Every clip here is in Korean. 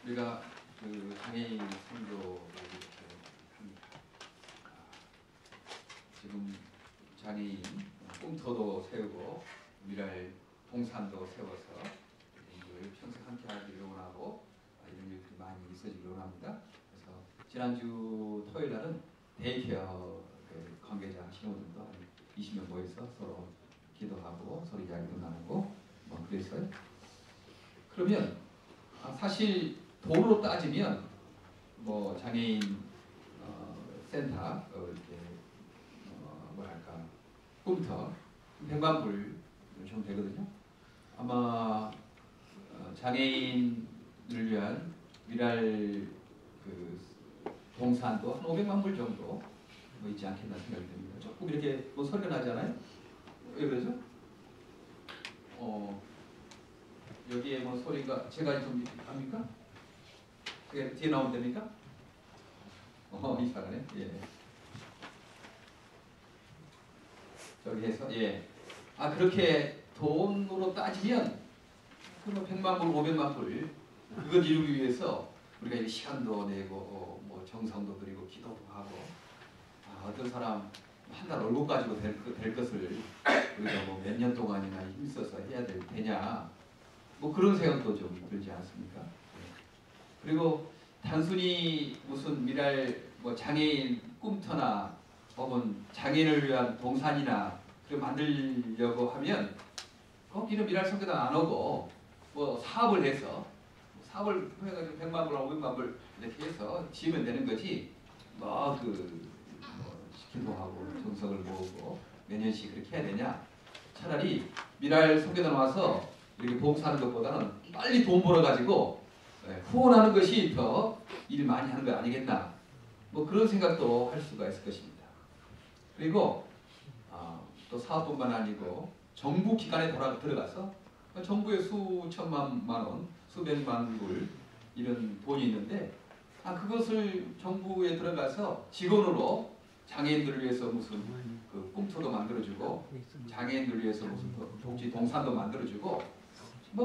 우리가 그 장애인 선교를 이렇게 합니다. 지금 장애인 꿈터도 세우고 미랄 동산도 세워서 평생 함께 하기를 원하고 이런 일들이 많이 있어지기를 원합니다. 그래서 지난주 토요일 날은 데이케어 관계자 신호들도 한 20명 모여서 서로 기도하고 서로 이야기도 나누고 그랬어요. 그러면 사실 돈으로 따지면 장애인 센터 이렇게 뭐랄까 꿈터 100만 불 정도 되거든요. 아마 장애인을 위한 미랄 그 동산도 한 500만 불 정도 있지 않겠나 생각이 듭니다. 조금 이렇게 소리가 나지 않아요? 왜 그러죠? 여기에 소리가 제가 좀 합니까? 제가 뒤에 나오면 됩니까? 이상하네. 예. 저기 해서 예. 그렇게 돈으로 따지면 100만 불, 500만 불 그걸 이루기 위해서 우리가 시간도 내고 정성도 들이고 기도도 하고 어떤 사람 한 달 월급 가지고 될 것을 우리가 몇 년 동안이나 힘써서 해야 되냐 그런 생각도 좀 들지 않습니까? 그리고 단순히 무슨 미랄 장애인 꿈터나 혹은 장애인을 위한 동산이나 그걸 만들려고 하면 거기는 미랄 선교단 안 오고 사업을 해서 사업을 해가지고 100만 불, 500만 불 이렇게 해서 지으면 되는 거지 기도하고 정성을 모으고 몇 년씩 그렇게 해야 되냐? 차라리 미랄 선교단 와서 이렇게 봉사하는 것보다는 빨리 돈 벌어가지고 후원하는 것이 더 일 많이 하는 거 아니겠나? 그런 생각도 할 수가 있을 것입니다. 그리고 또 사업뿐만 아니고 정부 기관에 들어가서 정부에 수천만 원, 수백만 불 이런 돈이 있는데 그것을 정부에 들어가서 직원으로 장애인들을 위해서 무슨 그 꿈터도 만들어주고 장애인들을 위해서 무슨 복지 동산도 만들어주고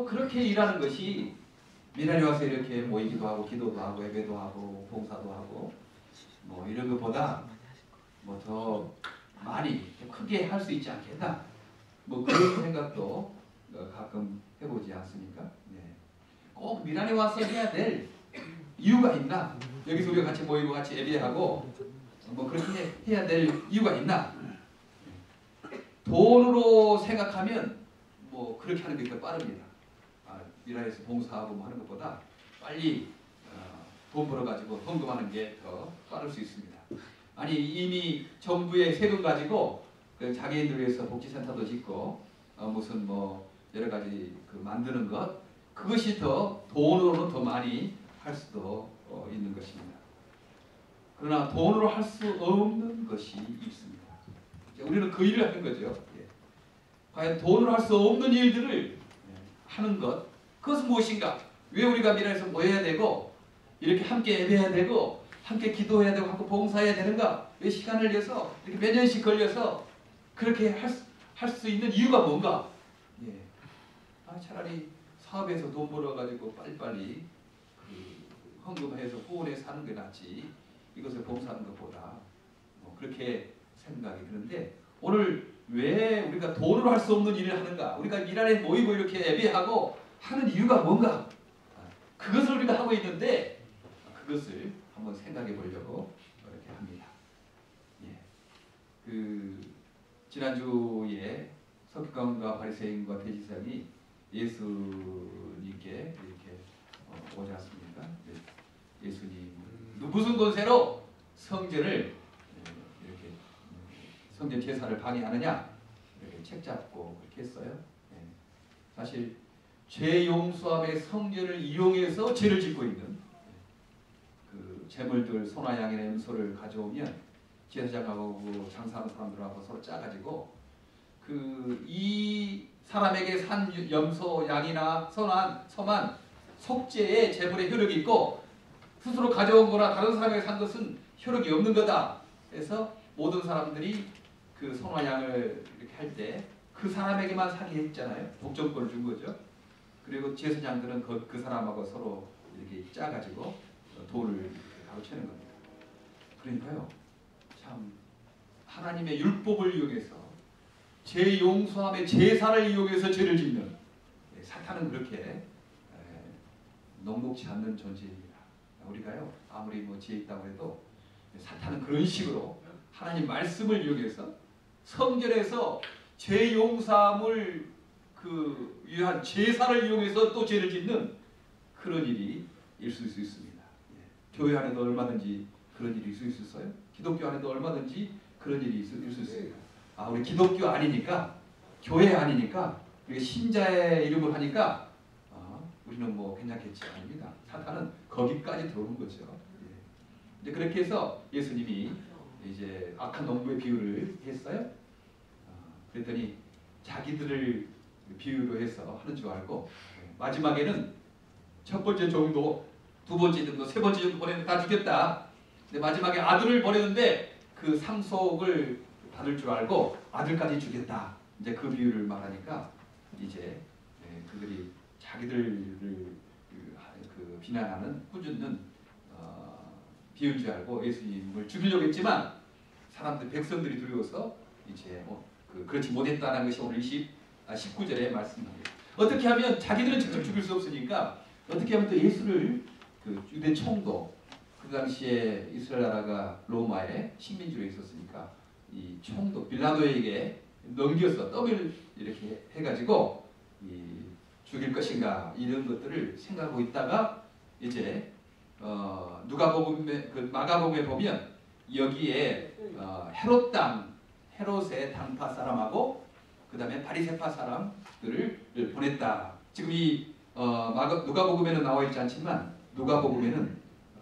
그렇게 일하는 것이 미랄에 와서 이렇게 모이기도 하고 기도도 하고 예배도 하고 봉사도 하고 이런 것보다 더 많이 크게 할 수 있지 않겠나 그런 생각도 가끔 해보지 않습니까? 네. 꼭 미랄에 와서 해야 될 이유가 있나? 여기서 우리가 같이 모이고 같이 예배하고 그렇게 해야 될 이유가 있나? 돈으로 생각하면 그렇게 하는 게 더 빠릅니다. 미랄에서 봉사하고 하는 것보다 빨리 돈 벌어가지고 헌금하는 게 더 빠를 수 있습니다. 아니 이미 정부의 세금 가지고 그 장애인들 위해서 복지센터도 짓고 무슨 여러 가지 만드는 것 그것이 더 돈으로는 더 많이 할 수도 있는 것입니다. 그러나 돈으로 할 수 없는 것이 있습니다. 우리는 그 일을 하는 거죠. 예. 과연 돈으로 할 수 없는 일들을 하는 것 그것은 무엇인가? 왜 우리가 미랄에서 모여야 되고 이렇게 함께 예배해야 되고 함께 기도해야 되고 함께 봉사해야 되는가? 왜 시간을 내서 이렇게 몇 년씩 걸려서 그렇게 할 수 있는 이유가 뭔가? 예. 차라리 사업에서 돈 벌어가지고 빨리빨리 헌금해서 후원해서 하는 게 낫지 이것을 봉사하는 것보다 그렇게 생각이 드는데 오늘 왜 우리가 돈으로 할 수 없는 일을 하는가? 우리가 미랄에 모이고 이렇게 예배하고 하는 이유가 뭔가? 그것을 우리가 하고 있는데 그것을 한번 생각해 보려고 이렇게 합니다. 예. 지난주에 서기관과 바리새인과 대지사장이 예수님께 이렇게 오지 않습니까? 예수님 무슨 권세로 성전을 이렇게 성전 제사를 방해하느냐 이렇게 책 잡고 그렇게 했어요. 사실 죄 용서함의 성전을 이용해서 죄를 짓고 있는 그 재물들 소나 양의 염소를 가져오면 제사장하고 장사하는 사람들하고 서로 짜가지고 이 사람에게 산 염소 양이나 소만 속죄의 재물의 효력이 있고 스스로 가져온 거나 다른 사람에게 산 것은 효력이 없는 거다. 그래서 모든 사람들이 그 소나 양을 이렇게 할 때 그 사람에게만 사게 했잖아요. 독점권을 준 거죠. 그리고 제사장들은 그 사람하고 서로 이렇게 짜가지고 돈을 가로채는 겁니다. 그러니까요, 참 하나님의 율법을 이용해서 죄 용서함의 제사를 이용해서 죄를 짓는 사탄은 그렇게 녹록지 않는 존재입니다. 우리가요, 아무리 뭐 지혜 있다고 해도 사탄은 그런 식으로 하나님 말씀을 이용해서 성전에서 죄 용서함을 위한 제사를 이용해서 또 죄를 짓는 그런 일이 있을 수 있습니다. 교회 안에도 얼마든지 그런 일이 있을 수 있어요. 기독교 안에도 얼마든지 그런 일이 있을 수 있습니다. 우리 기독교 아니니까, 교회 아니니까, 우리 신자의 이름을 하니까 우리는 뭐 괜찮겠지. 아닙니다. 사탄은 거기까지 들어오는 거죠. 이제 그렇게 해서 예수님이 이제 악한 농부의 비유를 했어요. 그랬더니 자기들을 비유로 해서 하는 줄 알고 마지막에는 첫 번째 정도, 두 번째 정도, 세 번째 정도 보내면 다 죽겠다. 근데 마지막에 아들을 보내는데 그 상속을 받을 줄 알고 아들까지 주겠다. 이제 그 비유를 말하니까 이제 그들이 자기들을 비난하는 꾸짖는 비유인 줄 알고 예수님을 죽이려고 했지만 사람들 백성들이 두려워서 이제 그렇지 못했다는 것이 오늘 19절에 말씀입니다. 어떻게 하면 자기들은 직접 죽일 수 없으니까 어떻게 하면 또 예수를 유대 총독, 그 당시에 이스라엘 나라가 로마의 식민지로 있었으니까 이 총독 빌라도에게 넘겨서 떡을 이렇게 해가지고 죽일 것인가 이런 것들을 생각하고 있다가 이제 마가복음에 보면 여기에 헤롯 땅, 헤롯의 당파 사람하고 그 다음에 바리새파 사람들을 보냈다. 지금 이 누가복음에는 나와 있지 않지만 마가복음의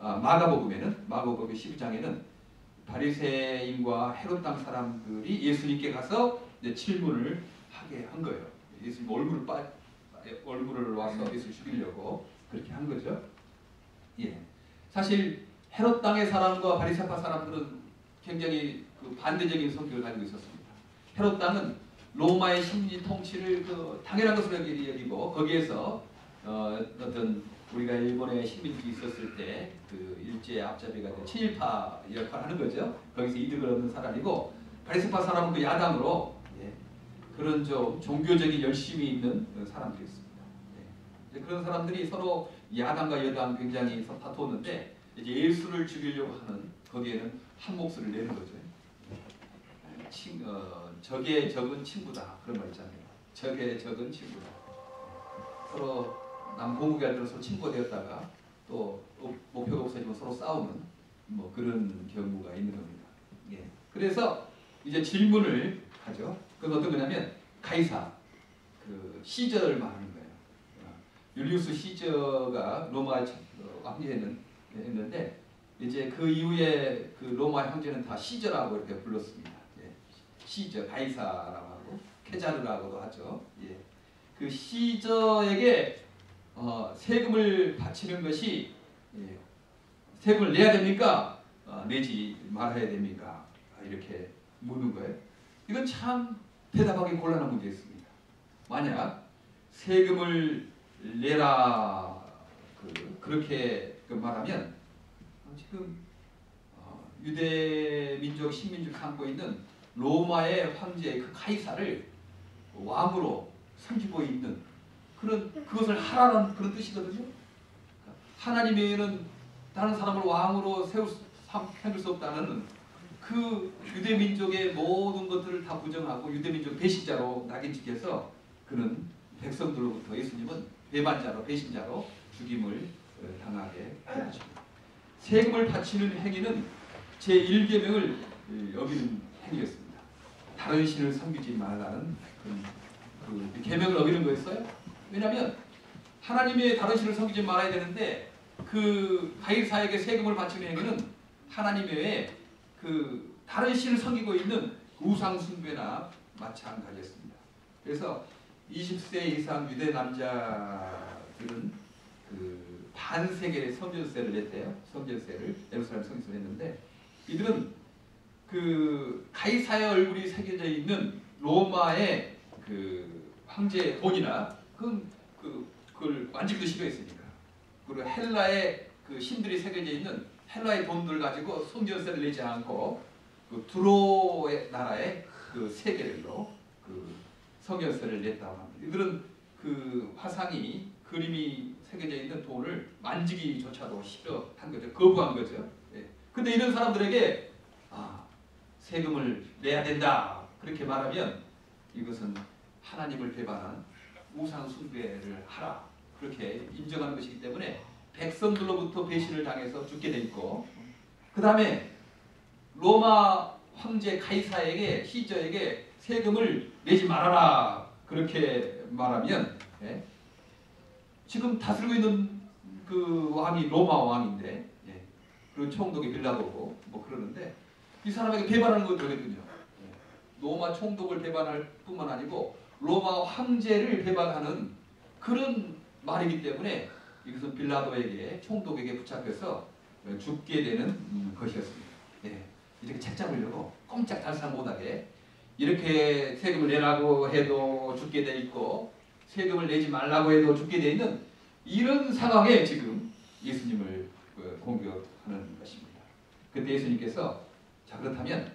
12장에는 바리새인과 헤롯 땅 사람들이 예수님께 가서 이제 질문을 하게 한 거예요. 예수님 얼굴을 와서 예수 죽이려고 그렇게 한 거죠. 예. 사실 헤롯 땅의 사람과 바리새파 사람들은 굉장히 반대적인 성격을 가지고 있었습니다. 헤롯 땅은 로마의 식민 통치를 당연한 것으로 여기고 거기에서 어떤 우리가 일본에 식민지 있었을 때 일제 앞잡이가 친일파 역할을 하는 거죠. 거기서 이득을 얻는 사람이고 바리새파 사람은 그 야당으로 그런 좀 종교적인 열심이 있는 사람들이었습니다. 그런 사람들이 서로 야당과 여당 굉장히 다투었는데 이제 예수를 죽이려고 하는 거기에는 한 목소리를 내는 거죠. 적의 적은 친구다 그런 말 있잖아요. 적의 적은 친구다. 서로 남공국이 할 때는 서로 친구가 되었다가 또 목표가 없어지면 서로 싸우는 뭐 그런 경우가 있는 겁니다. 그래서 이제 질문을 하죠. 그건 어떤 거냐면 가이사, 시저를 말하는 거예요. 율리우스 시저가 로마 황제였는데 이제 그 이후에 로마 황제는 다 시저라고 이렇게 불렀습니다. 시저, 가이사라고 하고 케자르라고도 하죠. 그 시저에게 세금을 바치는 것이 세금을 내야 됩니까? 내지 말아야 됩니까? 이렇게 묻는 거예요. 이건 참 대답하기 곤란한 문제였습니다. 만약 세금을 내라 그렇게 말하면 지금 유대 민족 식민지를 삼고 있는 로마의 황제 그 카이사를 왕으로 섬기고 있는 그것을 하라는 그런 뜻이거든요. 하나님 외에는 다른 사람을 왕으로 세울 수 없다는 그 유대 민족의 모든 것들을 다 부정하고 유대 민족 배신자로 낙인찍혀서 그는 백성들로부터 예수님은 배반자로 배신자로 죽임을 당하게 되었죠. 세금을 바치는 행위는 제1계명을 어기는 행위였습니다. 다른 신을 섬기지 말라는 그 계명을 어기는 거였어요. 왜냐하면 하나님의 다른 신을 섬기지 말아야 되는데 그 가이사에게 세금을 바치는 행위는 하나님 외에 다른 신을 섬기고 있는 우상 숭배나 마찬가지였습니다. 그래서 20세 이상 유대 남자들은 반세겔의 성전세를 냈대요. 성전세를 예루살렘 성에서 냈는데 이들은 가이사의 얼굴이 새겨져 있는 로마의 황제의 돈이나 그걸 만지기도 싫어했으니까 그리고 헬라의 그 신들이 새겨져 있는 헬라의 돈들 가지고 성전세를 내지 않고 그 두로의 나라의 그 세계로 그 성전세를 냈다고 합니다. 이들은 그 화상이 그림이 새겨져 있는 돈을 만지기조차도 싫어한 거죠. 거부한 거죠. 예. 근데 이런 사람들에게 세금을 내야 된다 그렇게 말하면 이것은 하나님을 배반한 우상 숭배를 하라 그렇게 인정하는 것이기 때문에 백성들로부터 배신을 당해서 죽게 돼 있고, 그 다음에 로마 황제 가이사에게 시저에게 세금을 내지 말아라 그렇게 말하면, 예? 지금 다스리고 있는 그 왕이 로마 왕인데, 예? 그리고 총독이 빌라도고 뭐 그러는데 이 사람에게 배반하는 거거든요. 예? 로마 총독을 배반할 뿐만 아니고 로마 황제를 배반하는 그런 말이기 때문에 이것은 빌라도에게 총독에게 붙잡혀서 죽게 되는 것이었습니다. 예. 이렇게 책 잡으려고 꼼짝달싹 못하게 이렇게 세금을 내라고 해도 죽게 돼 있고 세금을 내지 말라고 해도 죽게 돼 있는 이런 상황에 지금 예수님을 공격하는 것입니다. 그때 예수님께서 자 그렇다면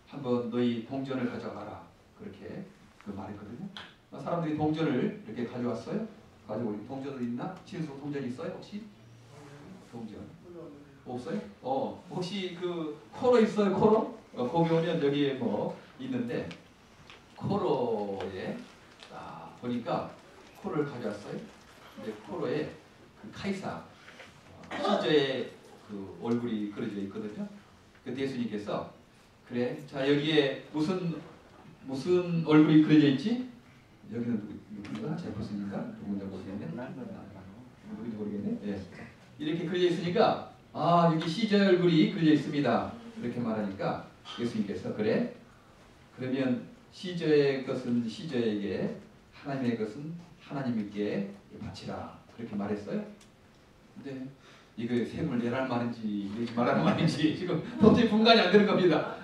한번 너희 동전을 가져가라 그렇게 말했거든요. 사람들이 동전을 이렇게 가져왔어요. 가지고 동전은 있나? 진수 동전 있어요 혹시? 동전 없어요? 혹시 그 코로 있어요 코로? 거기 오면 여기에 뭐 있는데 코로에 보니까 코를 가져왔어요. 근데 코로에 그 카이사 시저의 그 얼굴이 그려져 있거든요. 그때 예수님께서 그래 자 여기에 무슨 얼굴이 그려져 있지? 여기는 누군가? 제퍼슨인가? 누군지 모르겠네. 누군지 모르겠네. 예. 이렇게 그려져 있으니까 여기 시저의 얼굴이 그려져 있습니다. 이렇게 말하니까 예수님께서 그래? 그러면 시저의 것은 시저에게 하나님의 것은 하나님께 바치라 그렇게 말했어요. 근데 이거 세금을 내라는 말인지 내지 말라는 말인지 지금 도저히 분간이 안 되는 겁니다.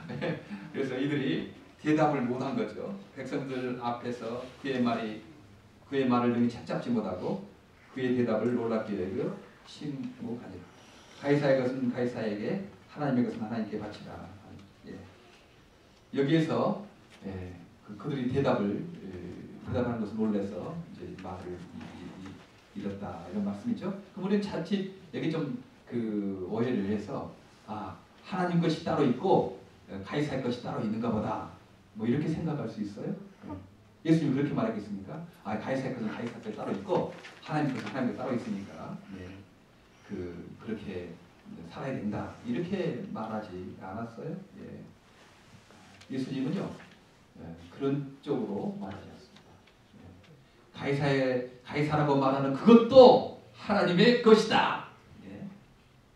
그래서 이들이 대답을 못한 거죠. 백성들 앞에서 그의 말을 능히 찾잡지 못하고 그의 대답을 놀랍게 여겨 심무하니라. 가이사의 것은 가이사에게 하나님의 것은 하나님께 바치라. 예. 여기에서 그들이 대답하는 것을 놀라서 이제 말을 잃었다 이런 말씀이죠. 그럼 우리는 자칫 여기 좀 그 오해를 해서 하나님 것이 따로 있고 가이사의 것이 따로 있는가 보다 뭐 이렇게 생각할 수 있어요. 예수님 그렇게 말했겠습니까? 가이사의 것은 가이사 것이 따로 있고 하나님 것은 하나님 것이 따로 있으니까 그렇게 살아야 된다 이렇게 말하지 않았어요. 예수님은요 그런 쪽으로 말하지 않습니다. 가이사라고 말하는 그것도 하나님의 것이다.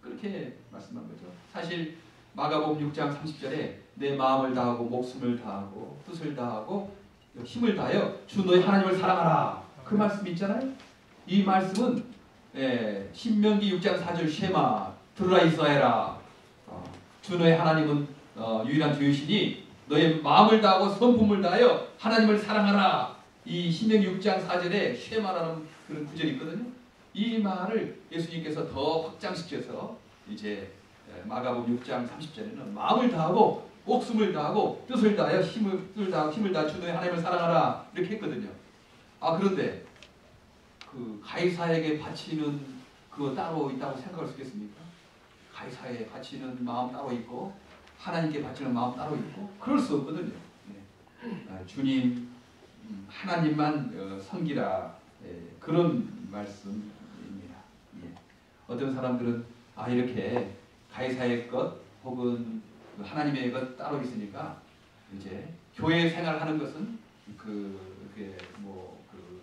그렇게 말씀한 거죠. 사실 마가복음 6장 30절에 내 마음을 다하고 목숨을 다하고 뜻을 다하고 힘을 다하여 주 너의 하나님을 사랑하라 그 말씀이 있잖아요. 이 말씀은 신명기 6장 4절 쉐마 들으라 이스라엘아 주 너의 하나님은 유일한 주이시니 너의 마음을 다하고 성품을 다하여 하나님을 사랑하라. 이 신명기 6장 4절에 쉐마라는 그런 구절이 있거든요. 이 말을 예수님께서 더 확장시켜서 이제 마가복음 6장 30절에는 마음을 다하고 목숨을 다하고 뜻을 다하여 힘을 다하여 주 너의 하나님을 사랑하라 이렇게 했거든요. 그런데 그 가이사에게 바치는 그거 따로 있다고 생각할 수 있겠습니까? 가이사에 바치는 마음 따로 있고 하나님께 바치는 마음 따로 있고 그럴 수 없거든요. 주님 하나님만 섬기라 그런 말씀입니다. 어떤 사람들은 이렇게 가이사의 것 혹은 하나님의 것 따로 있으니까 이제 교회 생활하는 것은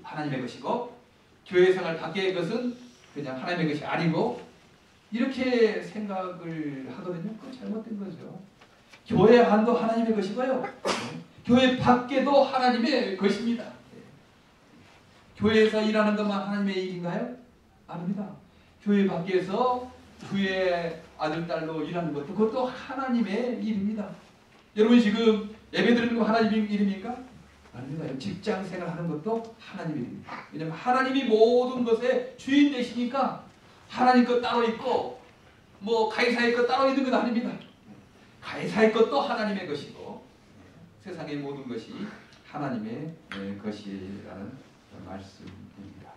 하나님의 것이고 교회 생활 밖의 것은 그냥 하나님의 것이 아니고 이렇게 생각을 하거든요. 그건 잘못된 거죠. 교회 안도 하나님의 것이고요. 교회 밖에도 하나님의 것입니다. 교회에서 일하는 것만 하나님의 일인가요? 아닙니다. 교회 밖에서 주의 아들, 딸로 일하는 것도 그것도 하나님의 일입니다. 여러분 지금 예배드리는 거 하나님의 일입니까? 아닙니다. 직장생활 하는 것도 하나님의 일입니다. 왜냐하면 하나님이 모든 것의 주인 되시니까 하나님 것 따로 있고 뭐 가이사의 것 따로 있는 건 아닙니다. 가이사의 것도 하나님의 것이고 세상의 모든 것이 하나님의 것이라는 말씀입니다.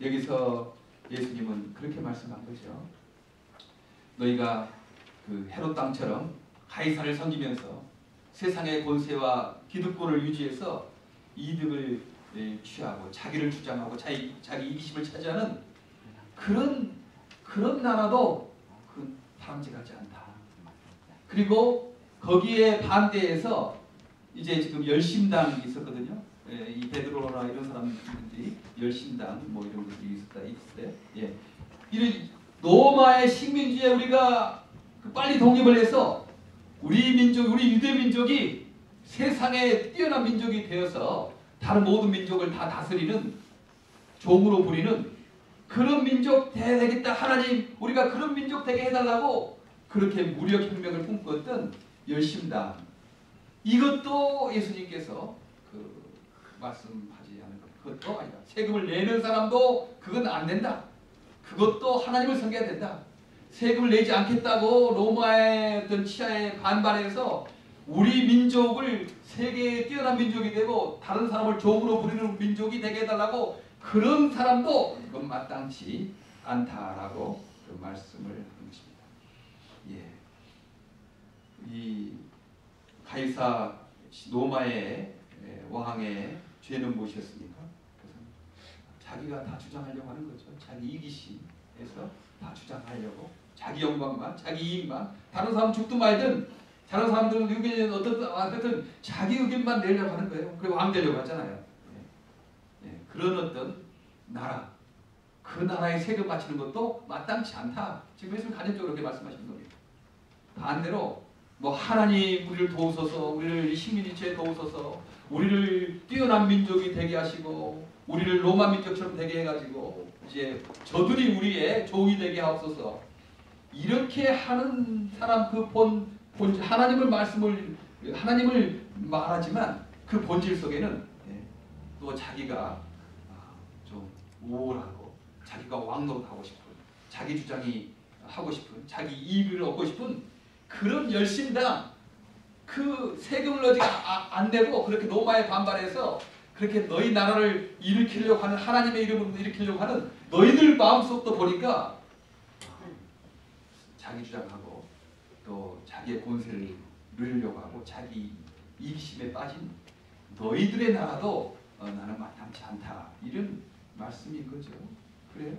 여기서 예수님은 그렇게 말씀한 거죠. 너희가 그 헤롯 땅처럼 가이사를 섬기면서 세상의 권세와 기득권을 유지해서 이득을 취하고 자기를 주장하고 자기 이기심을 차지하는 그런 나라도 바람직하지 않다. 그리고 거기에 반대해서 이제 지금 열심당이 있었거든요. 이 베드로나 이런 사람들이 열심당 뭐 이런 것들이 있었어요. 이 로마의 식민지에 우리가 빨리 독립을 해서 우리 민족, 우리 유대 민족이 세상에 뛰어난 민족이 되어서 다른 모든 민족을 다 다스리는 종으로 부리는 그런 민족 되겠다. 하나님 우리가 그런 민족 되게 해달라고 그렇게 무력혁명을 꿈꿨던 열심당, 이것도 예수님께서 말씀하지 않은 것. 그것도 아니다. 세금을 내는 사람도 그건 안 된다. 그것도 하나님을 섬겨야 된다. 세금을 내지 않겠다고 로마의 어떤 치하에 반발해서 우리 민족을 세계의 뛰어난 민족이 되고 다른 사람을 종으로 부리는 민족이 되게 해달라고 그런 사람도 그건 마땅치 않다라고 그 말씀을 하는 것입니다. 이 가이사 로마의 왕의 죄는 무엇이었습니까? 자기가 다 주장하려고 하는 거죠. 자기 이기심에서 다 주장하려고 자기 영광만, 자기 이익만, 다른 사람 죽든 말든 다른 사람들은 의견이 어떻든 자기 의견만 내려고 하는 거예요. 그리고 왕 되려고 하잖아요. 그런 어떤 나라, 그 나라에 세금 바치는 것도 마땅치 않다. 지금 예수님 간접적으로 그렇게 말씀하시는 겁니다. 반대로 뭐 하나님 우리를 도우소서, 우리를 식민지에 도우소서, 우리를 뛰어난 민족이 되게 하시고 우리를 로마 민족처럼 되게 해가지고 이제 저들이 우리의 종이 되게 하옵소서. 이렇게 하는 사람 하나님을 말하지만 그 본질 속에는 또 자기가 좀 우월하고 자기가 왕노릇하고 싶은, 자기 주장이 하고 싶은, 자기 이익을 얻고 싶은 그런 열심당, 그 세금을 너지 안 내고 그렇게 로마에 반발해서 그렇게 너희 나라를 일으키려고 하는, 하나님의 이름으로 일으키려고 하는 너희들 마음속도 보니까 자기 주장하고 또 자기의 권세를 누리려고 하고 자기 이기심에 빠진 너희들의 나라도 나는 마땅치 않다. 이런 말씀인 거죠. 그래요?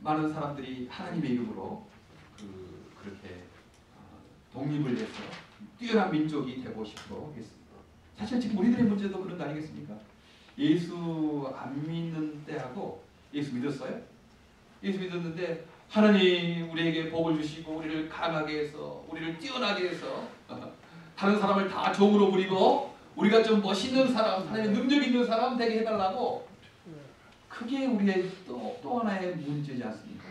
많은 사람들이 하나님의 이름으로 그렇게 독립을 해서 뛰어난 민족이 되고 싶어 했습니다. 사실 지금 우리들의 문제도 그런 거 아니겠습니까? 예수 안 믿는 때하고 예수 믿었어요? 예수 믿었는데 하나님 우리에게 복을 주시고 우리를 강하게 해서 우리를 뛰어나게 해서 다른 사람을 다 종으로 부리고 우리가 좀 멋있는 사람, 하나님의 능력 있는 사람 되게 해달라고, 그게 우리의 또 하나의 문제지 않습니까?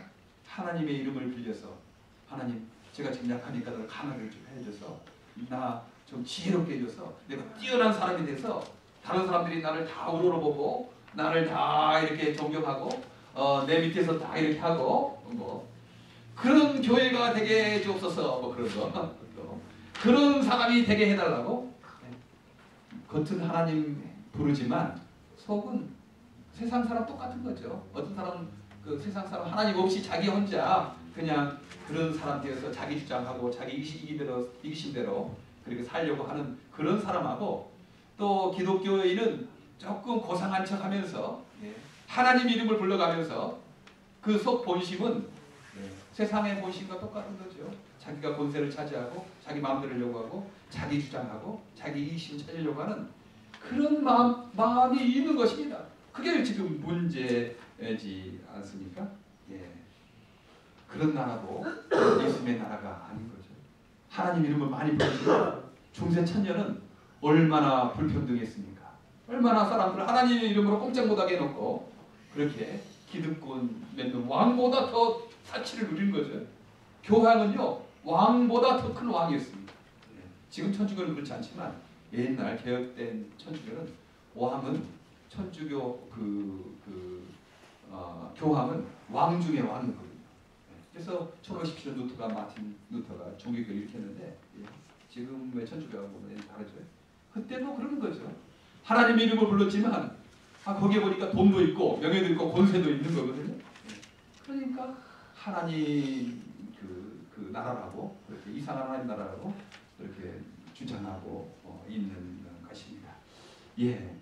하나님의 이름을 빌려서 하나님 제가 지금 약하니까 너를 강하게 좀 해줘서 나 좀 지혜롭게 해줘서 내가 뛰어난 사람이 돼서 다른 사람들이 나를 다 우러러보고 나를 다 이렇게 존경하고 내 밑에서 다 이렇게 하고 뭐 그런 교회가 되게 주옵소서 뭐 그런 거 그런 사람이 되게 해달라고. 겉은 하나님 부르지만 속은 세상 사람 똑같은 거죠. 어떤 사람은 그 세상 사람 하나님 없이 자기 혼자 그냥 그런 사람 되어서 자기 주장하고 자기 이기심대로 그렇게 살려고 하는 그런 사람하고, 또 기독교인은 조금 고상한 척하면서 하나님 이름을 불러가면서 그 속 본심은 세상의 본심과 똑같은 거죠. 자기가 권세를 차지하고 자기 마음대로 하려고 하고 자기 주장하고 자기 이기심 찾으려고 하는 그런 마음이 있는 것입니다. 그게 지금 문제지 않습니까? 그런 나라도 예수님의 나라가 아닌 거죠. 하나님 이름을 많이 부르시고 중세 천년은 얼마나 불평등했습니까? 얼마나 사람들을 하나님의 이름으로 꼼짝 못하게 해놓고 그렇게 기득권 맺는 왕보다 더 사치를 누린 거죠. 교황은요 왕보다 더 큰 왕이었습니다. 지금 천주교는 그렇지 않지만 옛날 개혁된 천주교는 왕은 천주교 교황은 왕 중의 왕이거든요. 그래서 1517년 루터가 마틴 루터가 종교교를 일으켰는데 지금의 천주교하고는 다르죠. 그때도 그런 거죠. 하나님의 이름을 불렀지만 거기에 보니까 돈도 있고 명예도 있고 권세도 있는 거거든요. 그러니까 하나님 그 나라라고 그렇게 이상한 하나님 나라라고 그렇게 주장하고 있는 것입니다. 예,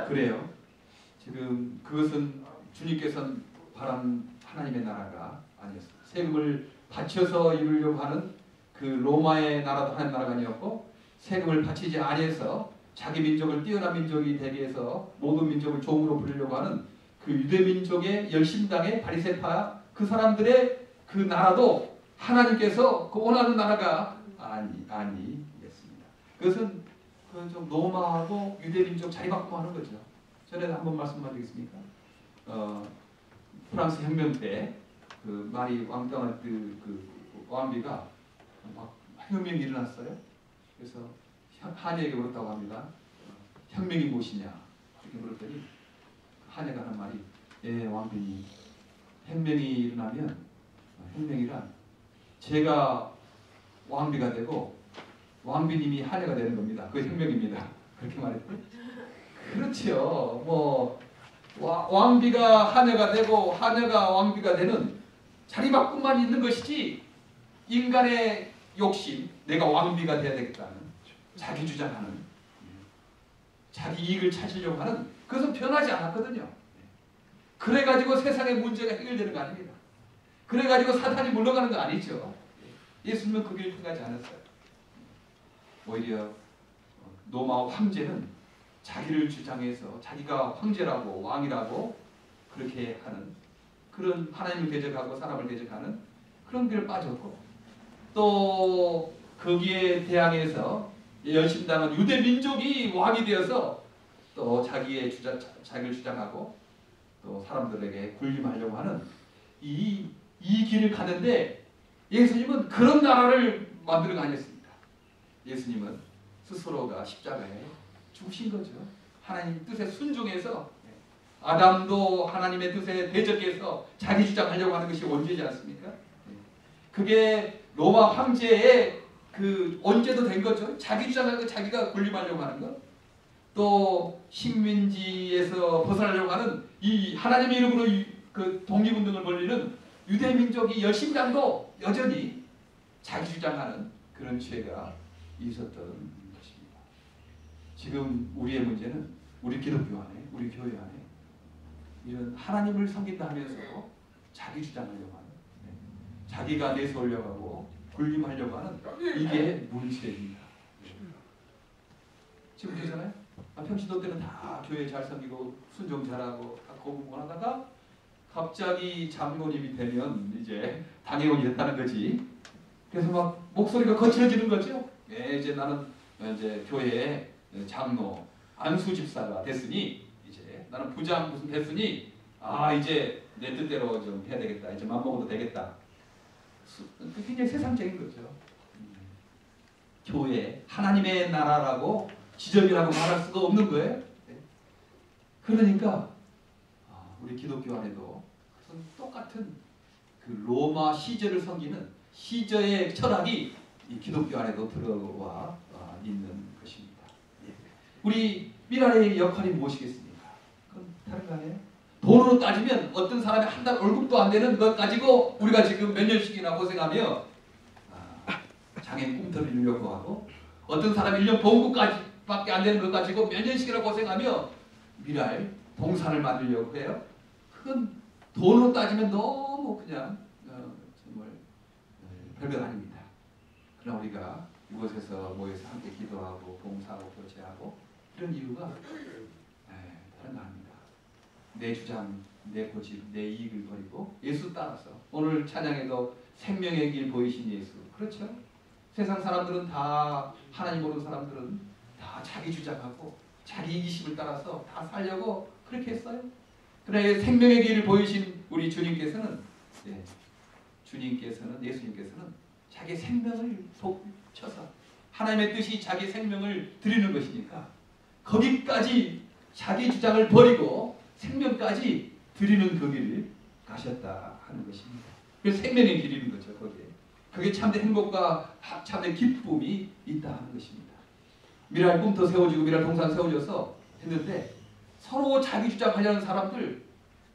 그래요. 지금 그것은 주님께서는 바란 하나님의 나라가 아니었습니다. 세금을 바쳐서 이루려고 하는 그 로마의 나라도 하나님 나라가 아니었고 세금을 바치지 아니해서 자기 민족을 뛰어난 민족이 되게 해서 모든 민족을 종으로 부리려고 하는 그 유대 민족의 열심당의 바리새파 그 사람들의 그 나라도 하나님께서 그 원하는 나라가 아니겠습니다. 그것은 좀 로마하고 유대 민족 자리바꿈하는 거죠. 전에 한번 말씀드리겠습니까? 프랑스 혁명 때 그 마리 왕따나 그 왕비가 막 혁명이 일어났어요. 그래서 한예에게 물었다고 합니다. 혁명이 무엇이냐? 이렇게 물었더니 한예가 하는 말이 왕비님 혁명이 일어나면 혁명이란 제가 왕비가 되고 왕비님이 한예가 되는 겁니다. 그 혁명입니다. 그렇게 말했더니 그렇죠. 뭐 왕비가 한예가 되고 한예가 왕비가 되는 자리바꿈만 있는 것이지 인간의 욕심, 내가 왕비가 돼야 되겠다는 자기 주장하는 자기 이익을 찾으려고 하는 그것은 변하지 않았거든요. 그래가지고 세상의 문제가 해결되는 거 아닙니다. 그래가지고 사탄이 물러가는 거 아니죠. 예수님은 그 길을 택하지 않았어요. 오히려 로마 황제는 자기를 주장해서 자기가 황제라고 왕이라고 그렇게 하는 그런 하나님을 대적하고 사람을 대적하는 그런 길을 빠졌고 또 거기에 대항해서 열심당은 유대 민족이 왕이 되어서 또 자기를 주장하고 또 사람들에게 군림하려고 하는 이 길을 가는데 예수님은 그런 나라를 만드는 거 아니었습니다. 예수님은 스스로가 십자가에 죽으신 거죠. 하나님 뜻에 순종해서 아담도 하나님의 뜻에 대적해서 자기 주장하려고 하는 것이 원죄지 않습니까? 그게 로마 황제의 그 원죄도 된 거죠. 자기 주장하는 거 자기가 군림하려고 하는 것. 또 식민지에서 벗어나려고 하는 이 하나님의 이름으로 그 독립운동을 벌이는 유대 민족이 열심당도 여전히 자기 주장하는 그런 죄가 있었던 것입니다. 지금 우리의 문제는 우리 기독교 안에, 우리 교회 안에 이런 하나님을 섬긴다 하면서 자기 주장하려고 하는, 자기가 내세우려고 하고 군림하려고 하는 이게 문제입니다. 지금 되잖아요. 평신도 때는 다 교회 잘 섬기고 순종 잘하고 다 거부하다가 갑자기 장로님이 되면 이제 당회원이 됐다는 거지. 그래서 막 목소리가 거칠어지는 거죠. 이제 나는 이제 교회의 장로 안수 집사가 됐으니 이제 나는 부장 무슨 됐으니 이제 내 뜻대로 좀 해야 되겠다. 이제 맘먹어도 되겠다. 굉장히 세상적인 거죠. 교회 하나님의 나라라고 지점이라고 말할 수가 없는 거예요. 그러니까 우리 기독교 안에도 똑같은 그 로마 시저를 섬기는 시저의 철학이 이 기독교 안에도 들어와 있는 것입니다. 우리 미라의 역할이 무엇이겠습니까? 그건 다른 거 아니에요? 돈으로 따지면 어떤 사람이 한 달 월급도 안 되는 것 가지고 우리가 지금 몇 년씩이나 고생하며 장애인 꿈터를 이루려고 하고 어떤 사람이 1년 봉급까지밖에 안 되는 것 가지고 몇 년씩이나 고생하며 미랄 동산을 만들려고 해요. 그건 돈으로 따지면 너무 그냥 정말 별것 아닙니다. 그러나 우리가 이곳에서 모여서 함께 기도하고 봉사하고 교제하고 이런 이유가 다른 거 아닙니다. 내 주장, 내 고집, 내 이익을 버리고 예수 따라서 오늘 찬양에도 생명의 길 보이신 예수. 그렇죠? 세상 사람들은 다 하나님 모르는 사람들은 다 자기 주장하고 자기 이기심을 따라서 다 살려고 그렇게 했어요. 그러나 생명의 길을 보이신 우리 주님께서는 예수님께서는 자기 생명을 속쳐서 하나님의 뜻이 자기 생명을 드리는 것이니까 거기까지 자기 주장을 버리고 생명까지 드리는 그 길을 가셨다 하는 것입니다. 그래서 생명의 길이는 거죠. 거기에. 그게 참된 행복과 참된 기쁨이 있다 하는 것입니다. 미랄 꿈터 세워지고 미랄 동산 세워져서 했는데 서로 자기 주장하려는 사람들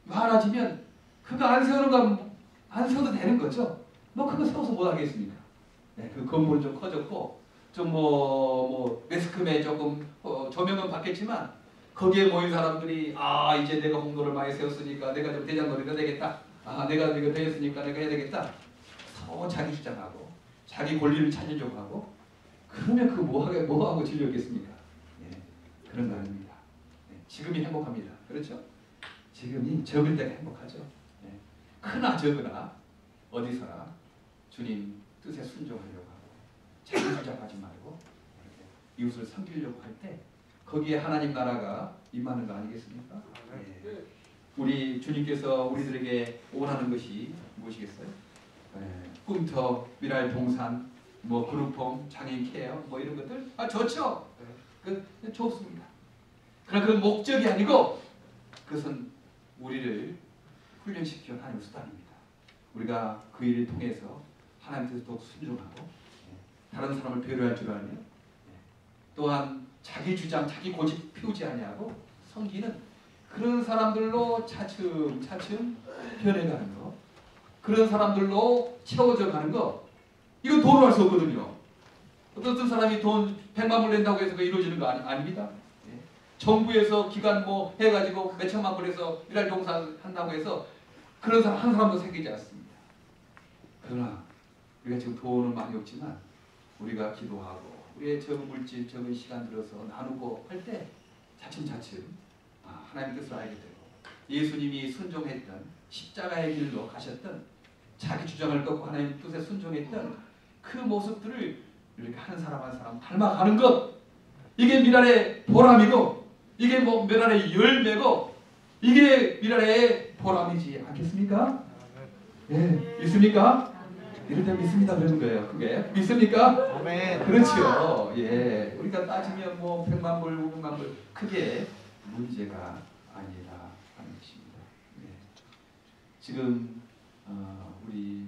많아지면 그거 안 세우는 거 안 세워도 되는 거죠. 뭐 그거 세워서 뭐 하겠습니까? 네, 그 건물은 좀 커졌고 좀 매스컴에 조금 조명은 받겠지만 거기에 모인 사람들이 이제 내가 홍도를 많이 세웠으니까 내가 좀 대장놀이가 되겠다. 내가 이거 되었으니까 내가 해야 되겠다. 서로 자기 주장하고 자기 권리를 찾으려고 하고 그러면 그 뭐하고 질렸겠습니까? 예, 그런 거 아닙니다. 예, 지금이 행복합니다. 그렇죠? 지금이 적을 때가 행복하죠. 예, 크나 적으나 어디서나 주님 뜻에 순종하려고 하고 자기 주장하지 말고 이웃을 섬기려고 할 때 거기에 하나님 나라가 임하는 거 아니겠습니까? 예. 우리 주님께서 우리들에게 원하는 것이 무엇이겠어요? 꿈터, 미랄 동산, 그룹홈, 장애인 케어, 이런 것들 좋죠. 좋습니다. 그러나 그 목적이 아니고 그것은 우리를 훈련시켜 하나님의 수단입니다. 우리가 그 일을 통해서 하나님 뜻에 더욱 순종하고 다른 사람을 배려할 줄 알며 또한 자기 주장, 자기 고집 피우지 아니하고 섬기는 그런 사람들로 차츰차츰 변해가는 거, 그런 사람들로 채워져 가는 거, 이건 돈으로 할 수 없거든요. 어떤 사람이 돈 100만 불 낸다고 해서 그게 이루어지는 거 아닙니다. 예. 정부에서 기관 해가지고 몇 천만 불에서 일할 동산 한다고 해서 그런 사람 한 사람도 생기지 않습니다. 그러나 우리가 지금 돈은 많이 없지만 우리가 기도하고 우리의 적은 물질, 적은 시간 들어서 나누고 할 때 차츰차츰 하나님의 뜻을 알게 되고 예수님이 순종했던 십자가의 길로 가셨던 자기 주장을 꺾고 하나님의 뜻에 순종했던 그 모습들을 이렇게 한 사람 한 사람 닮아가는 것, 이게 미랄의 보람이고 이게 미랄의 열매고 이게 미랄의 보람이지 않겠습니까? 예, 믿습니까? 이럴 때 믿습니다 그러는 거예요. 그게 믿습니까? 아멘. 그렇죠. 예, 우리가 따지면 100만 불, 500만 불 크게 문제가 아니라 하는 것입니다. 예. 지금 우리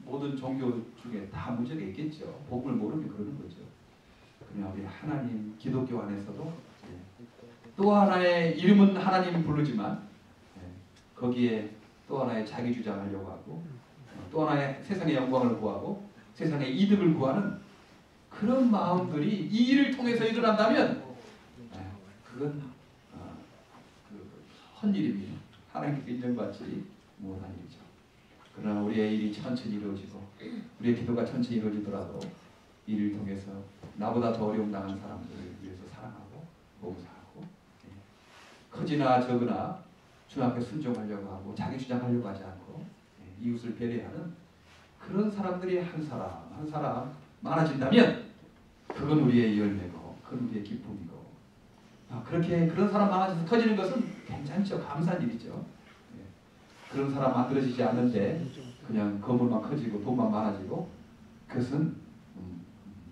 모든 종교 중에 다 문제가 있겠죠. 복음을 모르면 그러는 거죠. 그러나 우리 하나님 기독교 안에서도 또 하나의 이름은 하나님 부르지만 거기에 또 하나의 자기 주장하려고 하고 또 하나의 세상의 영광을 구하고 세상의 이득을 구하는 그런 마음들이 이 일을 통해서 일어난다면 그건 헛일입니다. 하나님께 인정받지 못한 일이죠. 그러나 우리의 일이 천천히 이루어지고 우리의 기도가 천천히 이루어지더라도 이 일을 통해서 나보다 더 어려움 당한 사람들을 위해서 사랑하고 봉사하고 커지나 적으나 주 앞에 순종하려고 하고 자기 주장하려고 하지 않고 이웃을 배려하는 그런 사람들이 한 사람 한 사람 많아진다면 그건 우리의 열매고 그건 우리의 기쁨이고 그렇게 그런 사람 많아져서 커지는 것은 괜찮죠. 감사한 일이죠. 그런 사람 만들어지지 않는데 그냥 건물만 커지고 돈만 많아지고 그것은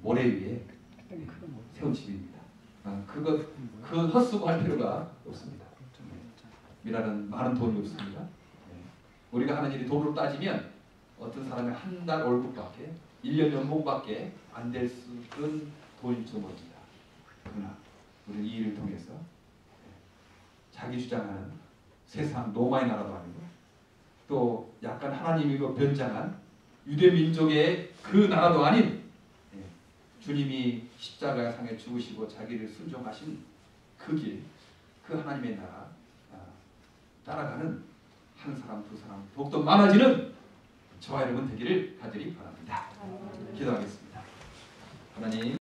모래 위에 세운 집입니다. 그 헛수고할 필요가 없습니다. 미랄은 많은 돈이 없습니다. 우리가 하는 일이 돈으로 따지면 어떤 사람의 한 달 월급밖에 1년 연봉밖에 안 될 그런 돈일지 모릅니다. 그러나 우리는 이 일을 통해서 자기 주장하는 세상 로마의 나라도 아니고 또 약간 하나님이고 변장한 유대 민족의 그 나라도 아닌 주님이 십자가 상에 죽으시고 자기를 순종하신 그 길, 그 하나님의 나라 따라가는 한 사람 두 사람 더욱더 많아지는 저와 여러분 되기를 간절히 바랍니다. 기도하겠습니다. 하나님